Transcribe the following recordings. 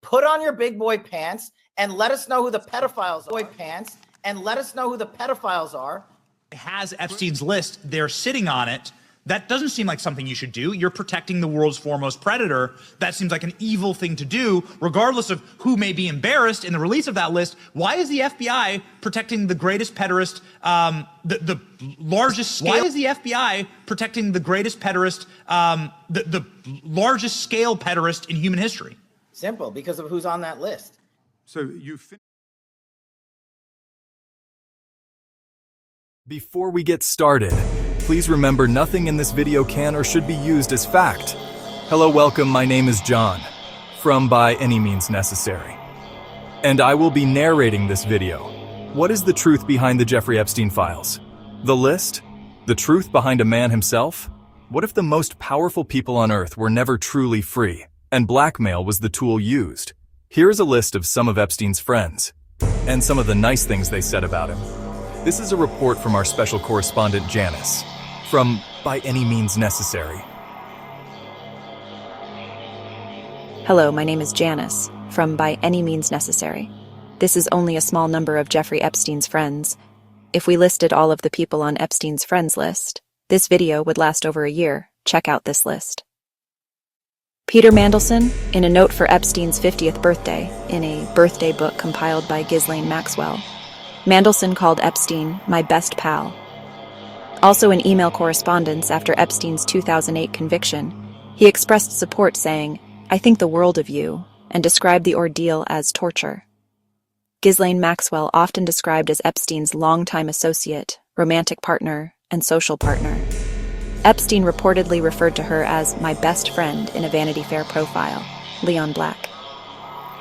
Put on your big boy pants and let us know who the pedophiles are. Has Epstein's list, they're sitting on it. That doesn't seem like something you should do. You're protecting the world's foremost predator. That seems like an evil thing to do, regardless of who may be embarrassed in the release of that list. Why is the FBI protecting the greatest pederast, the largest scale? Why is the FBI protecting the greatest pederast, the largest scale pederast in human history? Simple, because of who's on that list. So Before we get started, please remember nothing in this video can or should be used as fact. Hello, welcome, my name is John, from By Any Means Necessary. And I will be narrating this video. What is the truth behind the Jeffrey Epstein files? The list? The truth behind a man himself? What if the most powerful people on earth were never truly free, and blackmail was the tool used? Here's a list of some of Epstein's friends, and some of the nice things they said about him. This is a report from our special correspondent Janice, from By Any Means Necessary. Hello, my name is Janice, from By Any Means Necessary. This is only a small number of Jeffrey Epstein's friends. If we listed all of the people on Epstein's friends list, this video would last over a year. Check out this list. Peter Mandelson, in a note for Epstein's 50th birthday, in a birthday book compiled by Ghislaine Maxwell, Mandelson called Epstein my best pal. Also in email correspondence after Epstein's 2008 conviction, he expressed support saying, "I think the world of you," and described the ordeal as torture. Ghislaine Maxwell often described as Epstein's longtime associate, romantic partner, and social partner. Epstein reportedly referred to her as my best friend in a Vanity Fair profile, Leon Black.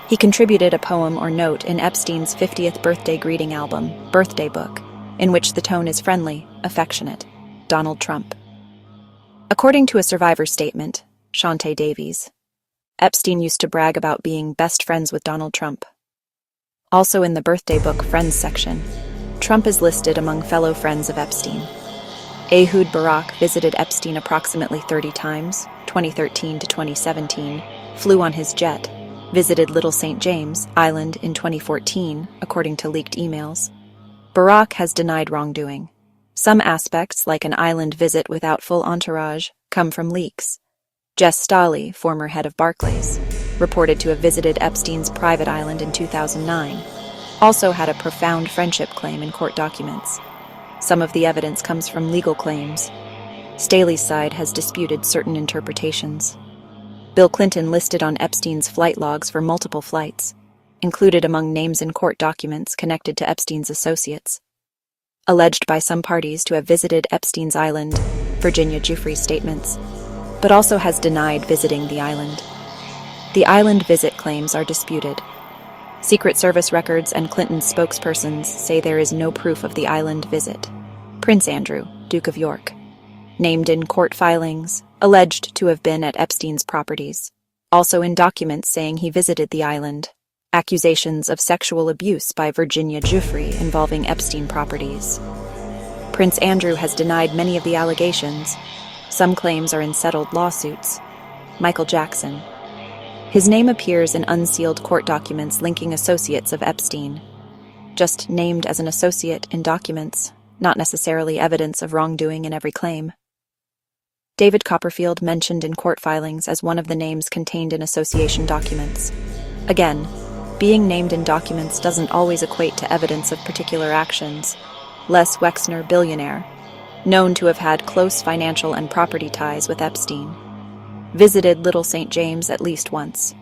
He contributed a poem or note in Epstein's 50th birthday greeting album, Birthday Book, in which the tone is friendly, affectionate, Donald Trump. According to a survivor statement, Shantae Davies, Epstein used to brag about being best friends with Donald Trump. Also in the Birthday Book Friends section, Trump is listed among fellow friends of Epstein. Ehud Barak visited Epstein approximately 30 times, 2013 to 2017, flew on his jet, visited Little St. James Island in 2014, according to leaked emails. Barak has denied wrongdoing. Some aspects, like an island visit without full entourage, come from leaks. Jess Staley, former head of Barclays, reported to have visited Epstein's private island in 2009, also had a profound friendship claim in court documents. Some of the evidence comes from legal claims. Staley's side has disputed certain interpretations. Bill Clinton listed on Epstein's flight logs for multiple flights, included among names in court documents connected to Epstein's associates. Alleged by some parties to have visited Epstein's island, Virginia Giuffre's statements, but also has denied visiting the island. The island visit claims are disputed. Secret Service records and Clinton's spokespersons say there is no proof of the island visit. Prince Andrew, Duke of York, named in court filings, alleged to have been at Epstein's properties, also in documents saying he visited the island. Accusations of sexual abuse by Virginia Giuffre involving Epstein properties. Prince Andrew has denied many of the allegations. Some claims are in settled lawsuits. Michael Jackson. His name appears in unsealed court documents linking associates of Epstein. Just named as an associate in documents, not necessarily evidence of wrongdoing in every claim. David Copperfield mentioned in court filings as one of the names contained in association documents. Again, being named in documents doesn't always equate to evidence of particular actions. Les Wexner, billionaire, known to have had close financial and property ties with Epstein, visited Little St. James at least once.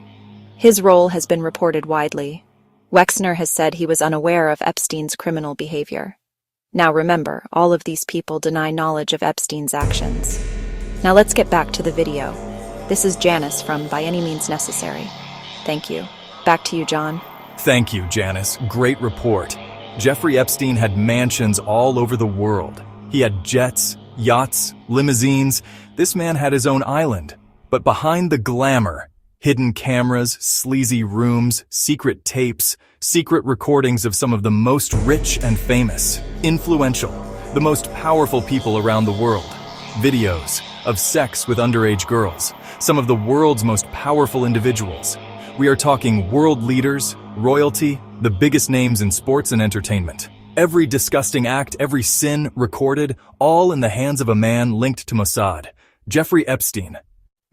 His role has been reported widely. Wexner has said he was unaware of Epstein's criminal behavior. Now remember, all of these people deny knowledge of Epstein's actions. Now let's get back to the video. This is Janice from By Any Means Necessary. Thank you. Back to you, John. Thank you, Janice. Great report. Jeffrey Epstein had mansions all over the world. He had jets, yachts, limousines. This man had his own island. But behind the glamour, hidden cameras, sleazy rooms, secret tapes, secret recordings of some of the most rich and famous, influential, the most powerful people around the world. Videos of sex with underage girls, some of the world's most powerful individuals. We are talking world leaders, royalty, the biggest names in sports and entertainment. Every disgusting act, every sin recorded, all in the hands of a man linked to Mossad, Jeffrey Epstein.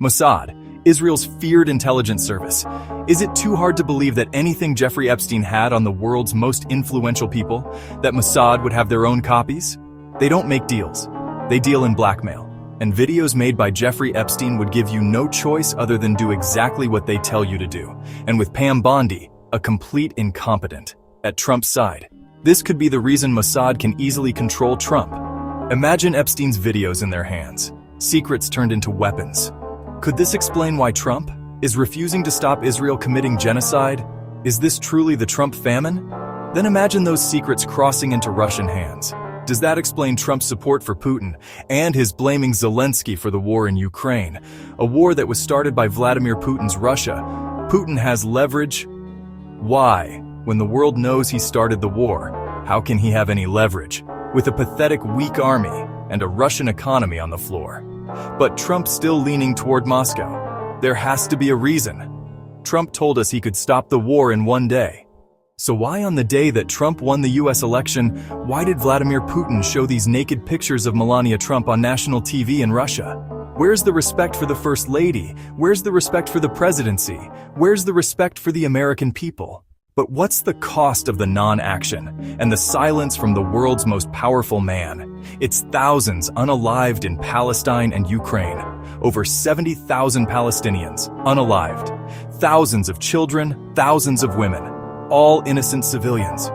Mossad, Israel's feared intelligence service. Is it too hard to believe that anything Jeffrey Epstein had on the world's most influential people, that Mossad would have their own copies? They don't make deals. They deal in blackmail. And videos made by Jeffrey Epstein would give you no choice other than do exactly what they tell you to do. And with Pam Bondi, a complete incompetent, at Trump's side. This could be the reason Mossad can easily control Trump. Imagine Epstein's videos in their hands, secrets turned into weapons. Could this explain why Trump is refusing to stop Israel committing genocide? Is this truly the Trump famine? Then imagine those secrets crossing into Russian hands. Does that explain Trump's support for Putin and his blaming Zelensky for the war in Ukraine, a war that was started by Vladimir Putin's Russia? Putin has leverage. Why? When the world knows he started the war, how can he have any leverage? With a pathetic, weak army and a Russian economy on the floor. But Trump's still leaning toward Moscow. There has to be a reason. Trump told us he could stop the war in one day. So why on the day that Trump won the US election, why did Vladimir Putin show these naked pictures of Melania Trump on national TV in Russia? Where's the respect for the First Lady? Where's the respect for the presidency? Where's the respect for the American people? But what's the cost of the non-action and the silence from the world's most powerful man? It's thousands unalived in Palestine and Ukraine. Over 70,000 Palestinians unalived. Thousands of children, thousands of women. All innocent civilians.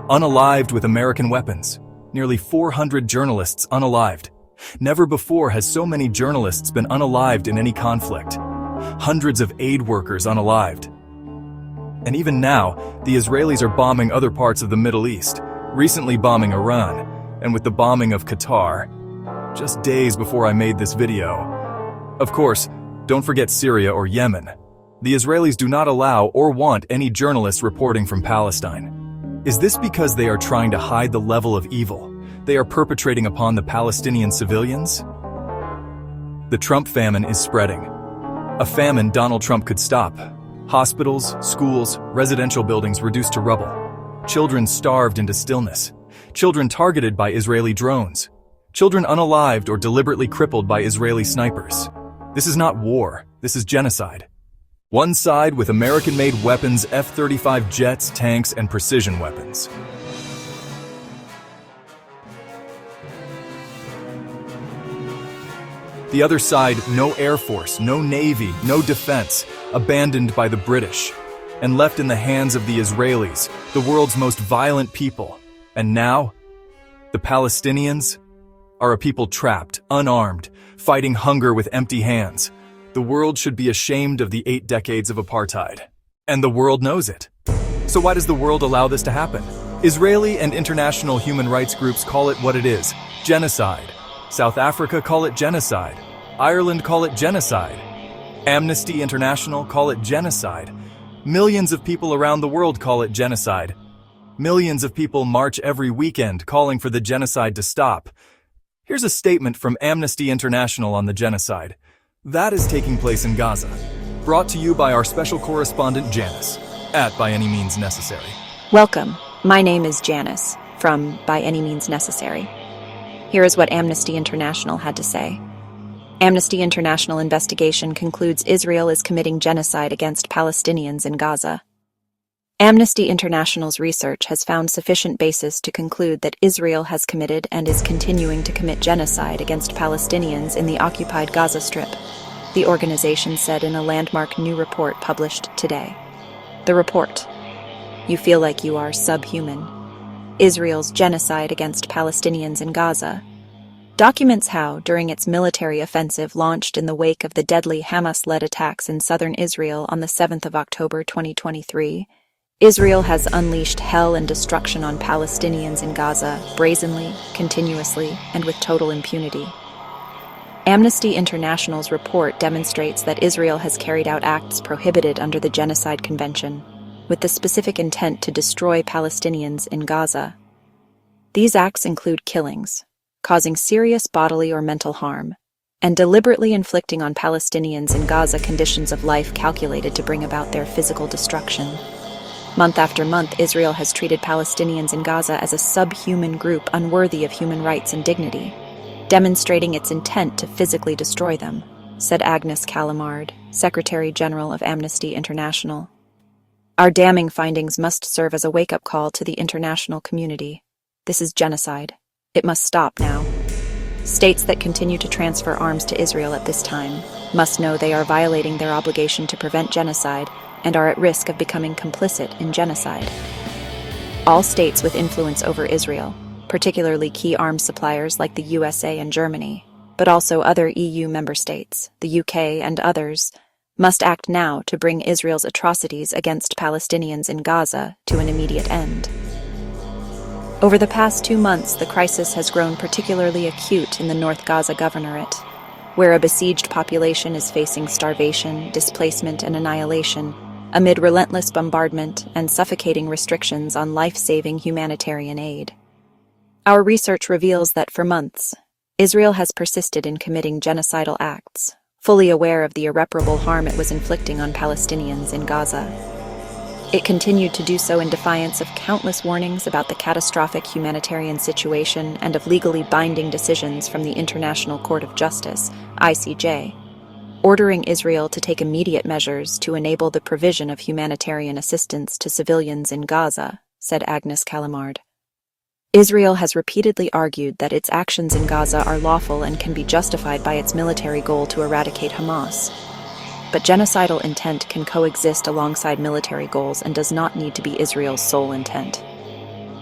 Unalived with American weapons. Nearly 400 journalists unalived. Never before has so many journalists been unalived in any conflict. Hundreds of aid workers unalived. And even now, the Israelis are bombing other parts of the Middle East, recently bombing Iran, and with the bombing of Qatar, just days before I made this video. Of course, don't forget Syria or Yemen. The Israelis do not allow or want any journalists reporting from Palestine. Is this because they are trying to hide the level of evil they are perpetrating upon the Palestinian civilians? The Trump famine is spreading. A famine Donald Trump could stop. Hospitals, schools, residential buildings reduced to rubble. Children starved into stillness. Children targeted by Israeli drones. Children unalived or deliberately crippled by Israeli snipers. This is not war, this is genocide. One side with American-made weapons, F-35 jets, tanks, and precision weapons. The other side, no air force, no navy, no defense, abandoned by the British, and left in the hands of the Israelis, the world's most violent people. And now, the Palestinians are a people trapped, unarmed, fighting hunger with empty hands. The world should be ashamed of the 8 decades of apartheid. And the world knows it. So why does the world allow this to happen? Israeli and international human rights groups call it what it is, genocide. South Africa call it genocide. Ireland call it genocide. Amnesty International call it genocide. Millions of people around the world call it genocide. Millions of people march every weekend calling for the genocide to stop. Here's a statement from Amnesty International on the genocide. That is taking place in Gaza. Brought to you by our special correspondent Janice, at By Any Means Necessary. Welcome. My name is Janice, from By Any Means Necessary. Here is what Amnesty International had to say. Amnesty International investigation concludes Israel is committing genocide against Palestinians in Gaza. Amnesty International's research has found sufficient basis to conclude that Israel has committed and is continuing to commit genocide against Palestinians in the occupied Gaza Strip, the organization said in a landmark new report published today. The report. You feel like you are subhuman. Israel's genocide against Palestinians in Gaza documents how, during its military offensive launched in the wake of the deadly Hamas-led attacks in southern Israel on the 7th of October 2023, Israel has unleashed hell and destruction on Palestinians in Gaza brazenly, continuously, and with total impunity. Amnesty International's report demonstrates that Israel has carried out acts prohibited under the Genocide Convention, with the specific intent to destroy Palestinians in Gaza. These acts include killings, causing serious bodily or mental harm, and deliberately inflicting on Palestinians in Gaza conditions of life calculated to bring about their physical destruction. Month after month, Israel has treated Palestinians in Gaza as a subhuman group unworthy of human rights and dignity, demonstrating its intent to physically destroy them, said Agnes Callamard, Secretary General of Amnesty International. Our damning findings must serve as a wake-up call to the international community. This is genocide. It must stop now. States that continue to transfer arms to Israel at this time must know they are violating their obligation to prevent genocide and are at risk of becoming complicit in genocide. All states with influence over Israel, particularly key arms suppliers like the USA and Germany, but also other EU member states, the UK and others, must act now to bring Israel's atrocities against Palestinians in Gaza to an immediate end. Over the past 2 months, the crisis has grown particularly acute in the North Gaza Governorate, where a besieged population is facing starvation, displacement, and annihilation amid relentless bombardment and suffocating restrictions on life-saving humanitarian aid. Our research reveals that for months, Israel has persisted in committing genocidal acts, fully aware of the irreparable harm it was inflicting on Palestinians in Gaza. It continued to do so in defiance of countless warnings about the catastrophic humanitarian situation and of legally binding decisions from the International Court of Justice, ICJ, ordering Israel to take immediate measures to enable the provision of humanitarian assistance to civilians in Gaza, said Agnes Callamard. Israel has repeatedly argued that its actions in Gaza are lawful and can be justified by its military goal to eradicate Hamas. But genocidal intent can coexist alongside military goals and does not need to be Israel's sole intent.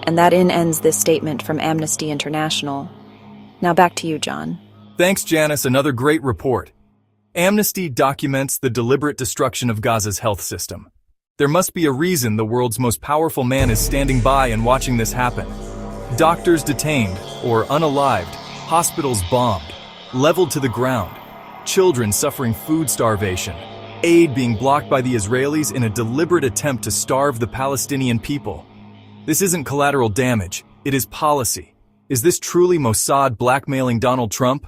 And that ends this statement from Amnesty International. Now back to you, John. Thanks, Janice. Another great report. Amnesty documents the deliberate destruction of Gaza's health system. There must be a reason the world's most powerful man is standing by and watching this happen. Doctors detained or unalived, hospitals bombed, leveled to the ground, children suffering food starvation, aid being blocked by the Israelis in a deliberate attempt to starve the Palestinian people. This isn't collateral damage, it is policy. Is this truly Mossad blackmailing Donald Trump?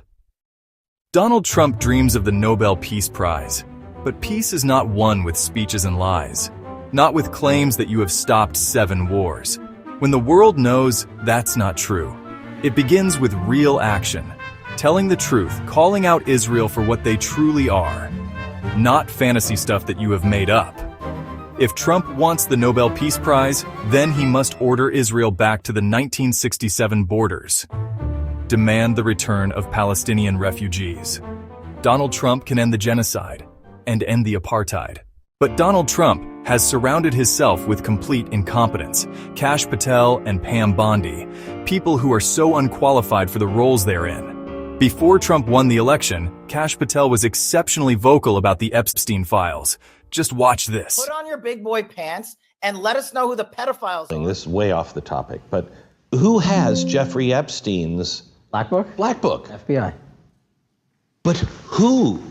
Donald Trump dreams of the Nobel Peace Prize, but peace is not won with speeches and lies, not with claims that you have stopped 7 wars. When the world knows that's not true, it begins with real action. Telling the truth, calling out Israel for what they truly are, not fantasy stuff that you have made up. If Trump wants the Nobel Peace Prize, then he must order Israel back to the 1967 borders. Demand the return of Palestinian refugees. Donald Trump can end the genocide and end the apartheid. But Donald Trump has surrounded himself with complete incompetence. Kash Patel and Pam Bondi, people who are so unqualified for the roles they're in. Before Trump won the election, Kash Patel was exceptionally vocal about the Epstein files. Just watch this. Put on your big boy pants and let us know who the pedophiles are. This is way off the topic, but who has Jeffrey Epstein's Black Book? Black Book? FBI. But who?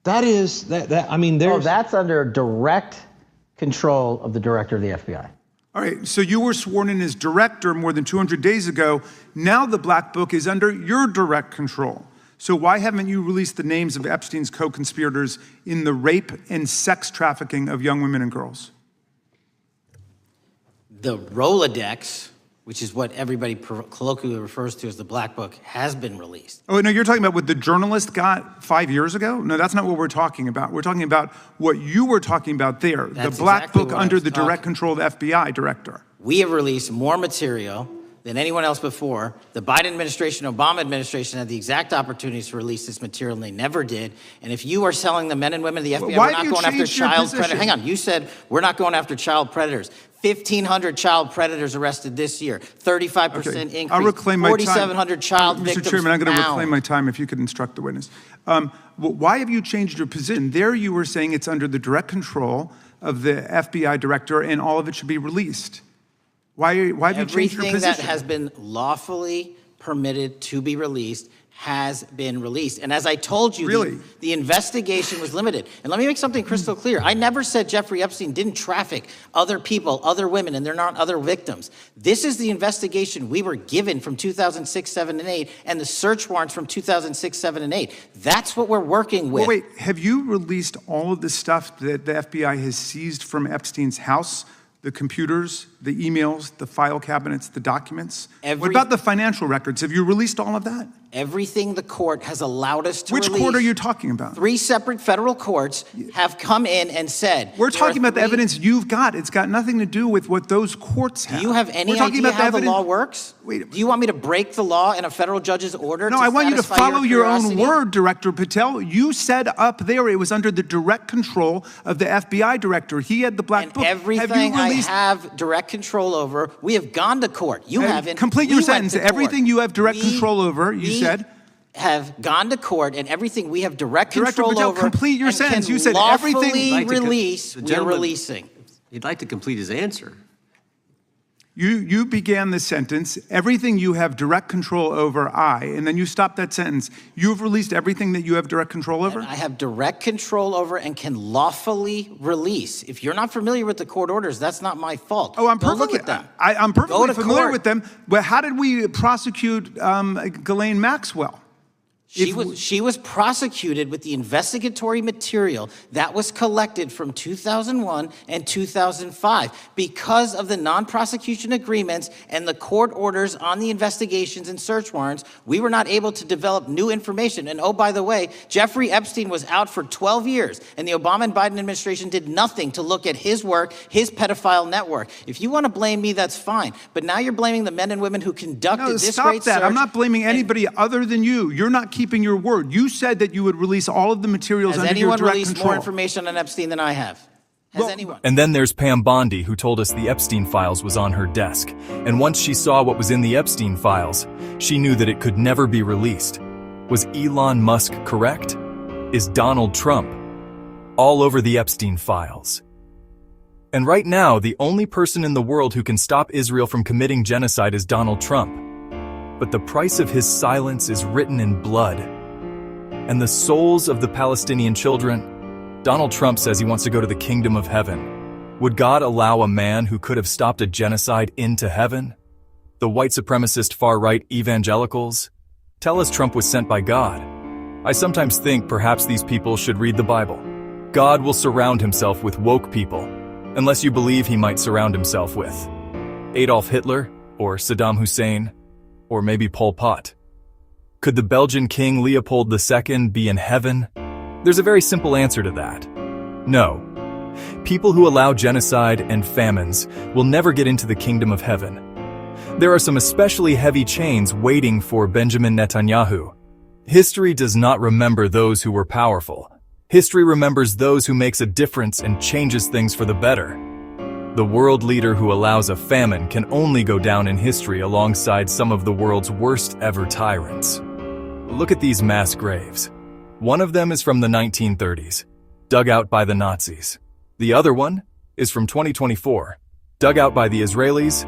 That is, I mean, Oh, there's... that's under direct control of the director of the FBI. All right, so you were sworn in as director more than 200 days ago. Now the Black Book is under your direct control. So why haven't you released the names of Epstein's co-conspirators in the rape and sex trafficking of young women and girls? The Rolodex, which is what everybody colloquially refers to as the Black Book, has been released. Oh, no, you're talking about what the journalist got 5 years ago? No, that's not what we're talking about. We're talking about what you were talking about there, That's the Black exactly Book what I under was the direct talking. control of the FBI director. We have released more material than anyone else before. The Biden administration, Obama administration had the exact opportunities to release this material, and they never did. And if you are selling the men and women of the FBI, Why we're have not you going after changed your child position? predators. Hang on, you said we're not going after child predators. 1,500 child predators arrested this year, 35% increase, I'll reclaim my time. 4,700 child victims Mr. Chairman, I'm going to found. reclaim my time if you could instruct the witness. Why have you changed your position? There you were saying it's under the direct control of the FBI director and all of it should be released. Why have you changed your Everything position? that has been lawfully permitted to be released has been released. And as I told you, Really? the investigation was limited. And let me make something crystal clear. I never said Jeffrey Epstein didn't traffic other people, other women, and they're not other victims. This is the investigation we were given from 2006, 7, and 8, and the search warrants from 2006, 7, and 8. That's what we're working with. Well, wait, have you released all of the stuff that the FBI has seized from Epstein's house? The computers, the emails, the file cabinets, the documents? What about the financial records? Have you released all of that? Everything the court has allowed us to Which release. court are you talking about? 3 separate federal courts have come in and said. We're talking about the evidence you've got. It's got nothing to do with what those courts have. Do you have any We're talking idea about how the evidence. law works? Wait. Do you want me to break the law in a federal judge's order? No, to I want you to satisfy follow your own curiosity? word, Director Patel. You said up there it was under the direct control of the FBI director. He had the black book. Everything I have direct control over, we have gone to court. You haven't. Complete We your went sentence. to court. Everything you have direct control over, you said. Have gone to court, and everything we have direct Director control Patel, over. complete your and sentence. can You said lawfully everything- release. The We're gentleman- releasing. He'd like to complete his answer. You began the sentence, everything you have direct control over, and then you stopped that sentence. You've released everything that you have direct control over? I have direct control over and can lawfully release. If you're not familiar with the court orders, that's not my fault. Oh, I'm Go perfectly, look at them. I'm Go perfectly to familiar court. with them. But how did we prosecute Ghislaine Maxwell? She was prosecuted with the investigatory material that was collected from 2001 and 2005 because of the non-prosecution agreements and the court orders on the investigations and search warrants. We were not able to develop new information. And oh, by the way, Jeffrey Epstein was out for 12 years, and the Obama and Biden administration did nothing to look at his work, his pedophile network. If you want to blame me, that's fine. But now you're blaming the men and women who conducted this stop great that. search. I'm not blaming anybody other than you. You're not keeping your word. You said that you would release all of the materials Has under your anyone direct released control. more information on Epstein than I have? Has anyone? And then there's Pam Bondi, who told us the Epstein files was on her desk. And once she saw what was in the Epstein files, she knew that it could never be released. Was Elon Musk correct? Is Donald Trump all over the Epstein files? And right now, the only person in the world who can stop Israel from committing genocide is Donald Trump. But the price of his silence is written in blood. And the souls of the Palestinian children, Donald Trump says he wants to go to the kingdom of heaven. Would God allow a man who could have stopped a genocide into heaven? The white supremacist far-right evangelicals tell us Trump was sent by God. I sometimes think perhaps these people should read the Bible. God will surround himself with woke people, unless you believe he might surround himself with Adolf Hitler, or Saddam Hussein, or maybe Pol Pot. Could the Belgian King Leopold II be in heaven? There's a very simple answer to that. No. People who allow genocide and famines will never get into the kingdom of heaven. There are some especially heavy chains waiting for Benjamin Netanyahu. History does not remember those who were powerful. History remembers those who makes a difference and changes things for the better. The world leader who allows a famine can only go down in history alongside some of the world's worst ever tyrants. Look at these mass graves. One of them is from the 1930s, dug out by the Nazis. The other one is from 2024, dug out by the Israelis.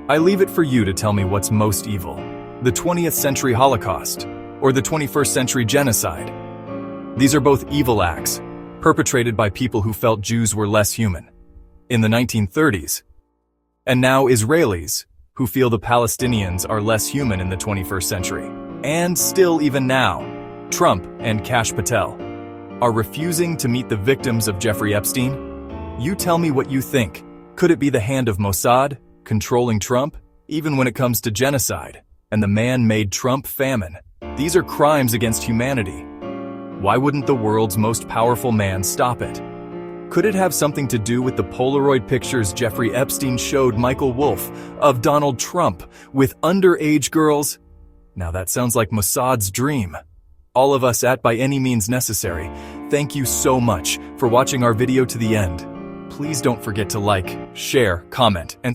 I leave it for you to tell me what's most evil, the 20th century Holocaust or the 21st century genocide. These are both evil acts, perpetrated by people who felt Jews were less human in the 1930s, and now Israelis who feel the Palestinians are less human in the 21st century. And still even now, Trump and Kash Patel are refusing to meet the victims of Jeffrey Epstein. You tell me what you think. Could it be the hand of Mossad controlling Trump, even when it comes to genocide and the man-made Trump famine? These are crimes against humanity. Why wouldn't the world's most powerful man stop it? Could it have something to do with the Polaroid pictures Jeffrey Epstein showed Michael Wolff of Donald Trump with underage girls? Now that sounds like Mossad's dream. All of us at By Any Means Necessary, thank you so much for watching our video to the end. Please don't forget to like, share, comment, and